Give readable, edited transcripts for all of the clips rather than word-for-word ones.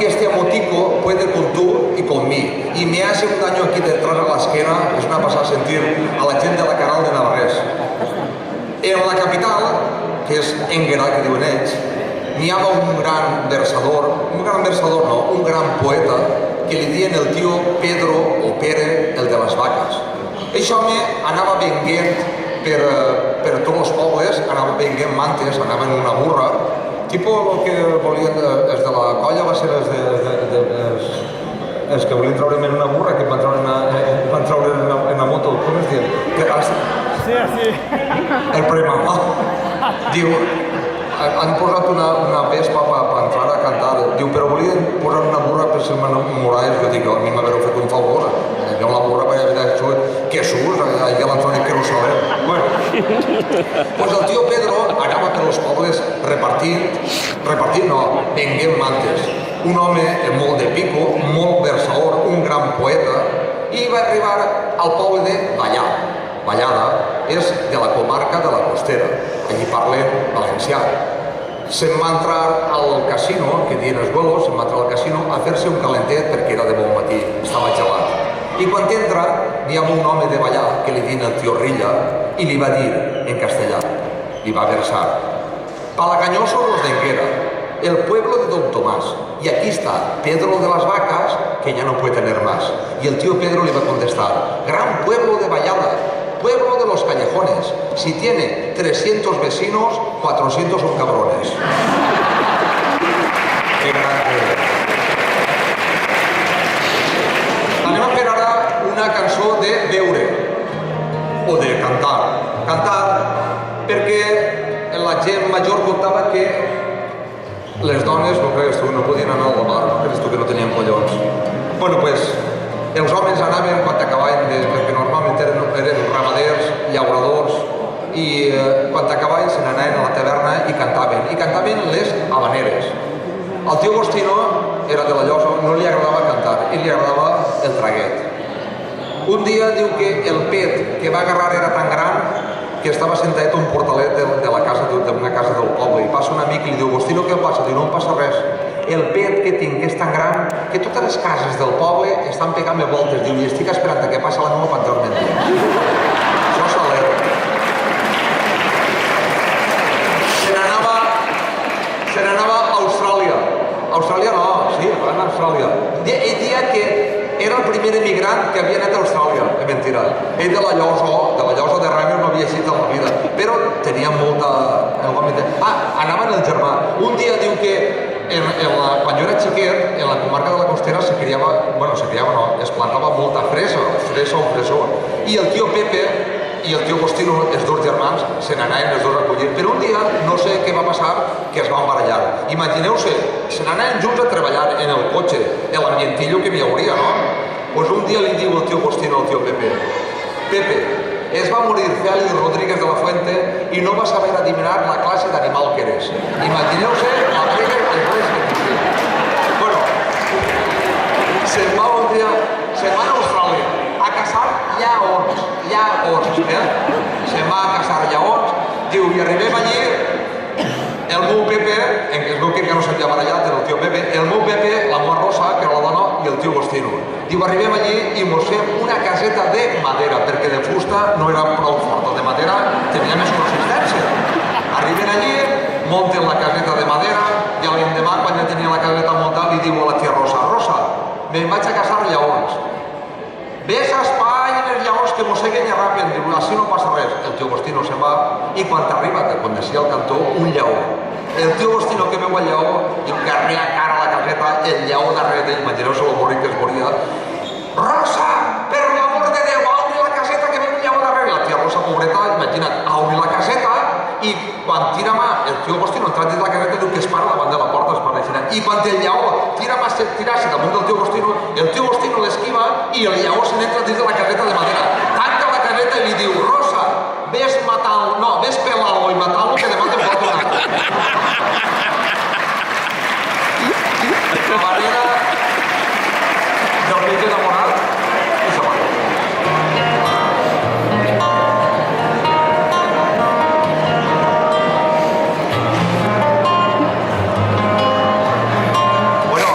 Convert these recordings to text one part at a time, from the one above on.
que este motico puede con tú y con mí. Y me hace un daño aquí detrás de la esquena, es una pasada sentir a la gent de la Caral de Navarrés. En la capital, que és Énguera, que diuen ells, n'hi havia un gran versador no, un gran poeta, que li diuen el tio Pedro o Pere, el de les vaques. Aquest home anava venguent per tots els pobles, anava venguent mantes, anava en una burra, tipus el que volien els de la colla va ser els que volien treure'm en una burra, que van treure en la moto, com es diu? Sí. El premamà. Diu, han posat una vespa per entrar a cantar. Diu, però volien posar una burra per ser m'enamorades. Jo dic, a mi m'haver fet un favor. Jo la burra vaig haver de que sus, allà a l'Antoni que no sabem. Bueno, pues el tio Pedro anava per els pobles repartint no, venguent mantes. Un home molt de pico, molt versador, un gran poeta, i va arribar al poble de Vallada. Vallada és de la comarca de la Costera, allí parlen valencià. Se'n va entrar al casino, que diuen els vuelos, se'n va entrar al casino a fer-se un calentet perquè era de bon matí, estava gelat. I quan entra, n'hi ha un home de Vallada que li diuen el tio Rilla i li va dir en castellà, li va versar: Palagañosos los de Énguera, el pueblo de Don Tomás, y aquí está Pedro de las Vacas, que ya no puede tener más. Y el tío Pedro le va a contestar: gran pueblo de Vallada, pueblo de los callejones, si tiene 300 vecinos, 400 son cabrones. Qué grande. Anem a fer ara una cançó de veure, o de cantar. Cantar perquè la gent major contava que les dones, no creus tu, no podien anar al mar, no creus tu que no tenien collons. Bueno, pues, els homes anaven quan acabaven, perquè normalment eren ramaders, llauradors, i quan acabaven se n'anaven a la taverna i cantaven les habaneres. Al tio Agostino era de la Llosa, no li agradava cantar, i li agradava el traguet. Un dia diu que el pet que va agarrar era tan gran que estava sentat un portalet d'una casa del poble, i passa un amic i li diu: Agostino, què passa? Diu: no em passa res. El pet que tinc és tan gran que totes les cases del poble estan pegant-me voltes. Diu: i estic esperant que passi la nova per entrar-me en dia. Això s'alegra. Se n'anava a Austràlia. Austràlia no, sí, va anar a Austràlia. Ell dia que era el primer emigrant que havia anat a Austràlia, és mentira. Ell de la Llosa de Ramis no havia eixit a la vida, però tenia molta... anava amb el germà. Un dia diu que quan jo era xiquet, en la comarca de la Costera se plantava molta fresa o fresó. I el tio Pepe i el tio Agostino, els dos germans, se n'anaven els dos a collir. Però un dia, no sé què va passar, que es van barallar. Imagineu-se, se n'anaven junts a treballar en el cotxe, l'ambientillo que hi hauria, no? Doncs un dia li diu el tio Agostino al tio Pepe: Pepe, es va morir Félix Rodríguez de la Fuente i no vas saber adivinar la classe d'animal que eres. Imagineu-se la pega que tenia. Bueno, se'n va un dia, se'n va a Austràlia a caçar lleons, se'n va a caçar lleons, diu, i arribem allí, el meu Pepe, es veu que no s'havia barallat, el tio Pepe, el meu Pepe, la meva Rosa, que era la dona, i el tio Agostino. Diu, arribem allí i mos fem una caseta de madera, perquè de fusta no era prou forta, de madera tenia més consistència. Arriben allí, munten la caseta de madera, i l'endemà, quan ja tenia la caseta muntada, li diu a la tia Rosa: Rosa, me'n vaig a caçar lleons. Ves a espai en els lleons que mosseguen i arrapen. Diu, així no passa res. El tio Agostino se'n va i quan arriba, quan deixia el cantó, un lleó. El tio Agostino que veu el lleó i un carrer a cara a la caseta, el lleó darrere, imagineu-se el borri que es volia. Rosa, per l'amor de Déu, a obrir la caseta que ve un lleó darrere. La tia Rosa, pobreta, imagina't, a obrir la caseta i quan tira mà, el tio Agostino entra dins la caseta diu que es para davant de la porta, es para així. I quan el lleó tira mà, tira-se damunt del tio Agostino, el tio Agostino l'esquiva i el lleó se n'entra dins de la caseta de madera. Tanca la caseta i li diu: Rosa, ves pelar-lo i matar-lo que demà te'n pot donar. La manera del mig enamorat i se va. Bueno,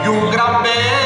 i un gran vent